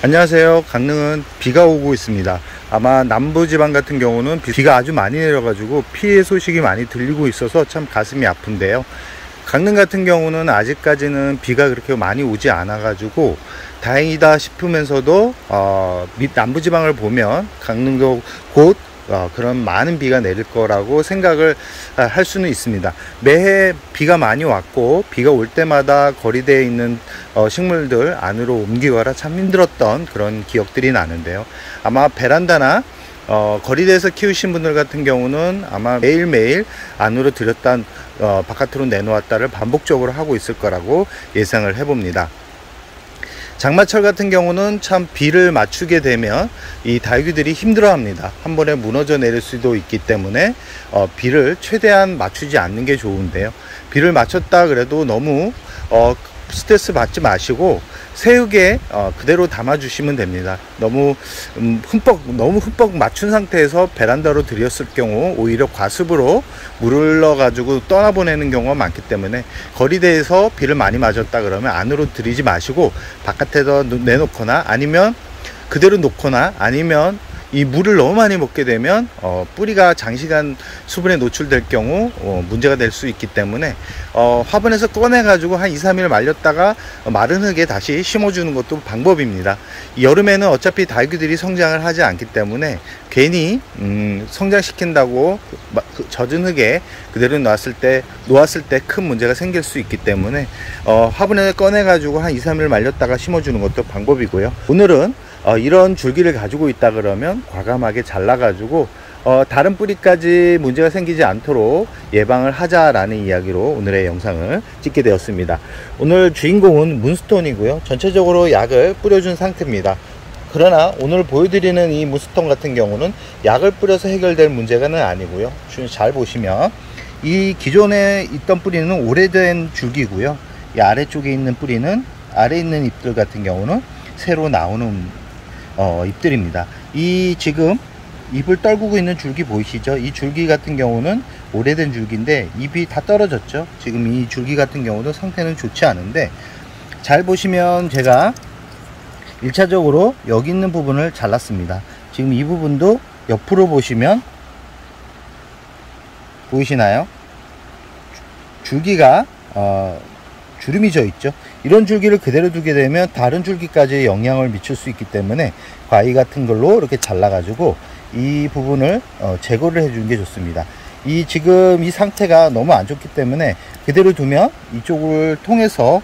안녕하세요. 강릉은 비가 오고 있습니다. 아마 남부지방 같은 경우는 비가 아주 많이 내려가지고 피해 소식이 많이 들리고 있어서 참 가슴이 아픈데요. 강릉 같은 경우는 아직까지는 비가 그렇게 많이 오지 않아 가지고 다행이다 싶으면서도 남부지방을 보면 강릉도 곧 그런 많은 비가 내릴 거라고 생각을 할 수는 있습니다. 매해 비가 많이 왔고 비가 올 때마다 거리대에 있는 식물들 안으로 옮기거라 참 힘들었던 그런 기억들이 나는데요. 아마 베란다나 거리대에서 키우신 분들 같은 경우는 아마 매일매일 안으로 들였다 바깥으로 내놓았다를 반복적으로 하고 있을 거라고 예상을 해봅니다. 장마철 같은 경우는 참 비를 맞추게 되면 이 다육이들이 힘들어합니다. 한 번에 무너져 내릴 수도 있기 때문에 비를 최대한 맞추지 않는 게 좋은데요. 비를 맞췄다 그래도 너무 스트레스 받지 마시고 새우게 그대로 담아 주시면 됩니다. 너무 흠뻑 맞춘 상태에서 베란다로 들였을 경우 오히려 과습으로 물을 넣어 가지고 떠나보내는 경우가 많기 때문에 거리대에서 비를 많이 맞았다 그러면 안으로 들이지 마시고 바깥에다 내놓거나 아니면 그대로 놓거나 아니면 이 물을 너무 많이 먹게 되면 뿌리가 장시간 수분에 노출될 경우 문제가 될 수 있기 때문에 화분에서 꺼내 가지고 한 2-3일 말렸다가 마른 흙에 다시 심어주는 것도 방법입니다. 여름에는 어차피 다육이들이 성장을 하지 않기 때문에 괜히 성장시킨다고 젖은 흙에 그대로 놓았을 때 큰 문제가 생길 수 있기 때문에 화분에 꺼내 가지고 한 2-3일 말렸다가 심어주는 것도 방법이고요. 오늘은 이런 줄기를 가지고 있다 그러면 과감하게 잘라 가지고 다른 뿌리까지 문제가 생기지 않도록 예방을 하자라는 이야기로 오늘의 영상을 찍게 되었습니다. 오늘 주인공은 문스톤이고요. 전체적으로 약을 뿌려준 상태입니다. 그러나 오늘 보여드리는 이 문스톤 같은 경우는 약을 뿌려서 해결될 문제는 아니고요. 잘 보시면 이 기존에 있던 뿌리는 오래된 줄기고요. 이 아래쪽에 있는 뿌리는 아래 있는 잎들 같은 경우는 새로 나오는 잎들입니다. 이 지금 잎을 떨구고 있는 줄기 보이시죠? 이 줄기 같은 경우는 오래된 줄기인데 잎이 다 떨어졌죠. 지금 이 줄기 같은 경우도 상태는 좋지 않은데 잘 보시면 제가 1차적으로 여기 있는 부분을 잘랐습니다. 지금 이 부분도 옆으로 보시면 보이시나요? 줄기가 주름이 져 있죠. 이런 줄기를 그대로 두게 되면 다른 줄기까지 영향을 미칠 수 있기 때문에 과위 같은 걸로 이렇게 잘라 가지고 이 부분을 제거를 해 주는 게 좋습니다. 지금 이 상태가 너무 안 좋기 때문에 그대로 두면 이쪽을 통해서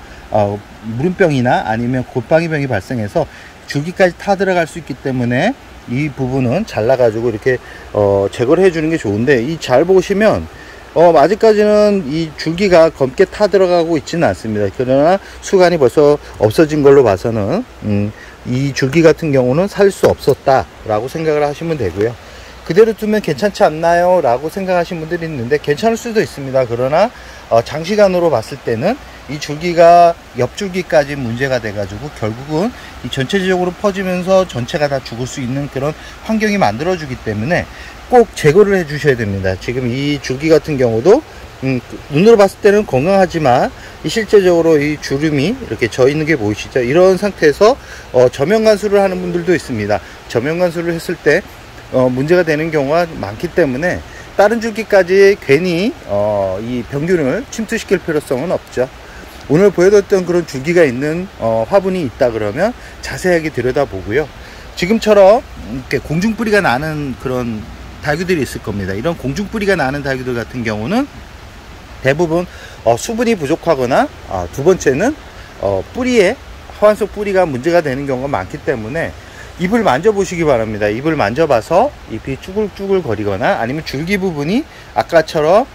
물음병이나 아니면 골방이병이 발생해서 줄기까지 타 들어갈 수 있기 때문에 이 부분은 잘라 가지고 이렇게 제거를 해 주는 게 좋은데 잘 보시면 아직까지는 이 줄기가 검게 타 들어가고 있지는 않습니다. 그러나 수간이 벌써 없어진 걸로 봐서는 이 줄기 같은 경우는 살 수 없었다 라고 생각을 하시면 되고요. 그대로 두면 괜찮지 않나요? 라고 생각하시는 분들이 있는데 괜찮을 수도 있습니다. 그러나 장시간으로 봤을 때는 이 줄기가 옆줄기까지 문제가 돼 가지고 결국은 이 전체적으로 퍼지면서 전체가 다 죽을 수 있는 그런 환경이 만들어 주기 때문에 꼭 제거를 해 주셔야 됩니다. 지금 이 줄기 같은 경우도 눈으로 봤을 때는 건강하지만 실제적으로 이 주름이 이렇게 져 있는 게 보이시죠? 이런 상태에서 저면 관수를 하는 분들도 있습니다. 저면 관수를 했을 때 문제가 되는 경우가 많기 때문에 다른 줄기까지 괜히 이 병균을 침투시킬 필요성은 없죠. 오늘 보여드렸던 그런 줄기가 있는 화분이 있다 그러면 자세하게 들여다보고요. 지금처럼 이렇게 공중뿌리가 나는 그런 다육이들이 있을 겁니다. 이런 공중뿌리가 나는 다육이들 같은 경우는 대부분 수분이 부족하거나 두 번째는 뿌리에 화환 속 뿌리가 문제가 되는 경우가 많기 때문에 잎을 만져보시기 바랍니다. 잎을 만져봐서 잎이 쭈글쭈글 거리거나 아니면 줄기 부분이 아까처럼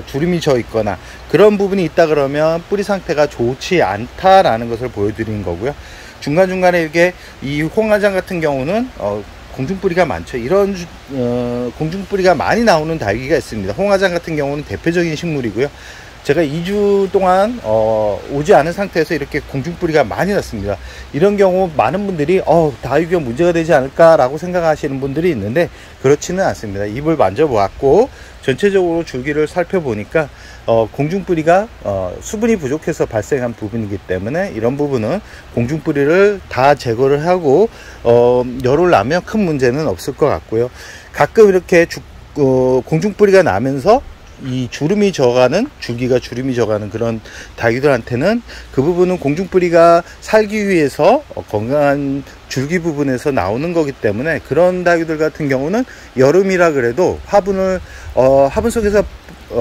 주름이 져 있거나 그런 부분이 있다 그러면 뿌리 상태가 좋지 않다라는 것을 보여드리는 거고요. 중간중간에 이렇게 이 홍화장 같은 경우는 공중뿌리가 많죠. 이런 공중뿌리가 많이 나오는 다육이가 있습니다. 홍화장 같은 경우는 대표적인 식물이고요. 제가 2주 동안 오지 않은 상태에서 이렇게 공중뿌리가 많이 났습니다. 이런 경우 많은 분들이 다육이가 문제가 되지 않을까 라고 생각하시는 분들이 있는데 그렇지는 않습니다. 잎을 만져보았고 전체적으로 줄기를 살펴보니까 공중뿌리가 수분이 부족해서 발생한 부분이기 때문에 이런 부분은 공중뿌리를 다 제거를 하고 열을 나면 큰 문제는 없을 것 같고요. 가끔 이렇게 공중뿌리가 나면서 이 주름이 져가는, 줄기가 주름이 져가는 그런 다육이들한테는 그 부분은 공중뿌리가 살기 위해서 건강한 줄기 부분에서 나오는 거기 때문에 그런 다육이들 같은 경우는 여름이라 그래도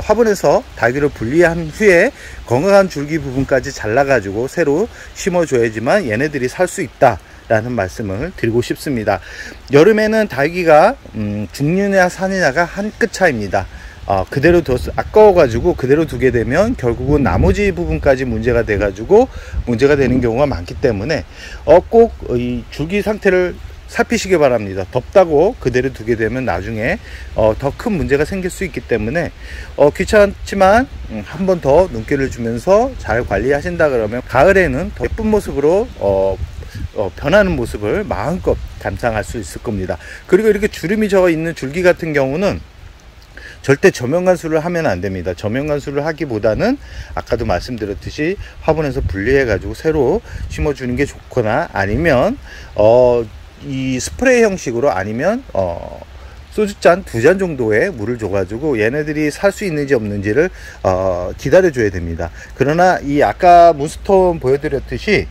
화분에서 다육이를 분리한 후에 건강한 줄기 부분까지 잘라 가지고 새로 심어 줘야지만 얘네들이 살 수 있다 라는 말씀을 드리고 싶습니다. 여름에는 다육이가 죽느냐 사느냐가 한 끗 차이입니다. 그대로 아까워 가지고 그대로 두게 되면 결국은 나머지 부분까지 문제가 돼 가지고 문제가 되는 경우가 많기 때문에 꼭 이 줄기 상태를 살피시기 바랍니다. 덥다고 그대로 두게 되면 나중에 더 큰 문제가 생길 수 있기 때문에 귀찮지만 한 번 더 눈길을 주면서 잘 관리하신다 그러면 가을에는 더 예쁜 모습으로 변하는 모습을 마음껏 감상할 수 있을 겁니다. 그리고 이렇게 주름이 져 있는 줄기 같은 경우는 절대 저면관수를 하면 안 됩니다. 저면관수를 하기보다는 아까도 말씀드렸듯이 화분에서 분리해 가지고 새로 심어 주는 게 좋거나 아니면 이 스프레이 형식으로 아니면 소주잔 2잔 정도의 물을 줘 가지고 얘네들이 살 수 있는지 없는지를 기다려 줘야 됩니다. 그러나 이 아까 문스톤 보여드렸듯이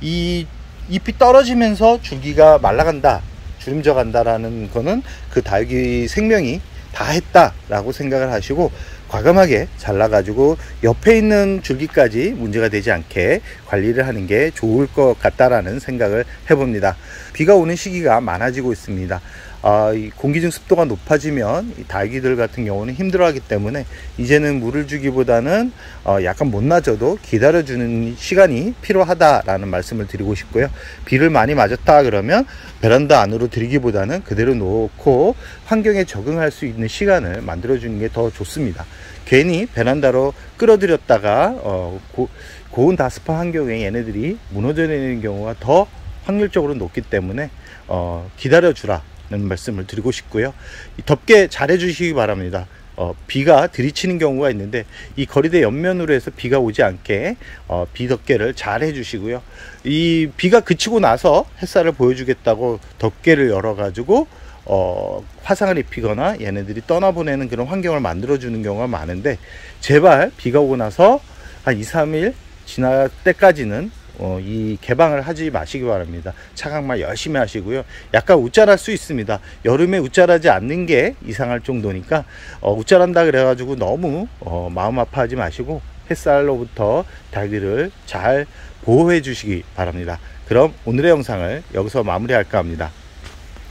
이 잎이 떨어지면서 줄기가 말라간다, 주름져 간다라는 거는 그 다육이 생명이 다 했다 라고 생각을 하시고 과감하게 잘라 가지고 옆에 있는 줄기까지 문제가 되지 않게 관리를 하는 게 좋을 것 같다라는 생각을 해봅니다. 비가 오는 시기가 많아지고 있습니다. 이 공기 중 습도가 높아지면 이 다육이들 같은 경우는 힘들어하기 때문에 이제는 물을 주기보다는 약간 못 낮아도 기다려주는 시간이 필요하다라는 말씀을 드리고 싶고요. 비를 많이 맞았다 그러면 베란다 안으로 들이기보다는 그대로 놓고 환경에 적응할 수 있는 시간을 만들어주는 게 더 좋습니다. 괜히 베란다로 끌어들였다가 고온 다습한 환경에 얘네들이 무너져 내리는 경우가 더 확률적으로 높기 때문에 기다려주라 는 말씀을 드리고 싶고요. 덥게 잘 해주시기 바랍니다. 비가 들이치는 경우가 있는데 이 거리대 옆면으로 해서 비가 오지 않게 비덮개를 잘 해주시고요. 이 비가 그치고 나서 햇살을 보여주겠다고 덮개를 열어 가지고 화상을 입히거나 얘네들이 떠나보내는 그런 환경을 만들어 주는 경우가 많은데 제발 비가 오고 나서 한 2-3일 지날 때까지는 이 개방을 하지 마시기 바랍니다. 차광말 열심히 하시고요. 약간 웃잘할 수 있습니다. 여름에 웃잘하지 않는 게 이상할 정도니까 웃잘한다 그래가지고 너무 마음 아파하지 마시고 햇살로부터 다육이를 잘 보호해 주시기 바랍니다. 그럼 오늘의 영상을 여기서 마무리할까 합니다.